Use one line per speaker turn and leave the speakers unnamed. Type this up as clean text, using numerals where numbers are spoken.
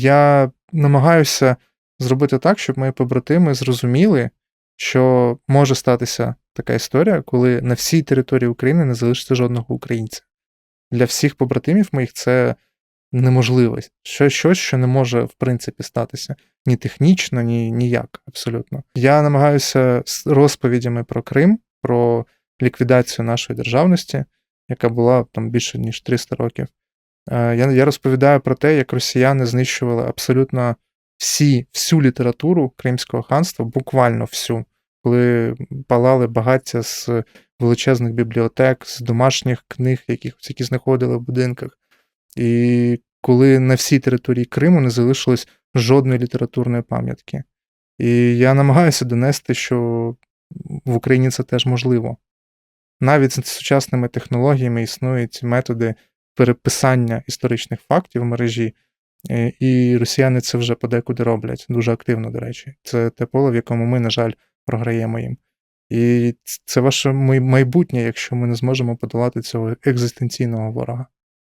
Я намагаюся зробити так, щоб мої побратими зрозуміли, що може статися така історія, коли на всій території України не залишиться жодного українця. Для всіх побратимів моїх це неможливість. Щось, що не може, в принципі, статися. Ні технічно, ні ніяк, абсолютно. Я намагаюся з розповідями про Крим, про ліквідацію нашої державності, яка була там більше ніж 300 років. Я розповідаю про те, як росіяни знищували абсолютно всю літературу Кримського ханства, буквально всю, коли палали багаття з величезних бібліотек, з домашніх книг, які знаходили в будинках. І коли на всій території Криму не залишилось жодної літературної пам'ятки. І я намагаюся донести, що в Україні це теж можливо. Навіть з сучасними технологіями існують методи переписання історичних фактів в мережі, і росіяни це вже подекуди роблять, дуже активно, до речі. Це те поле, в якому ми, на жаль, програємо їм. І це ваше майбутнє, якщо ми не зможемо подолати цього екзистенційного ворога.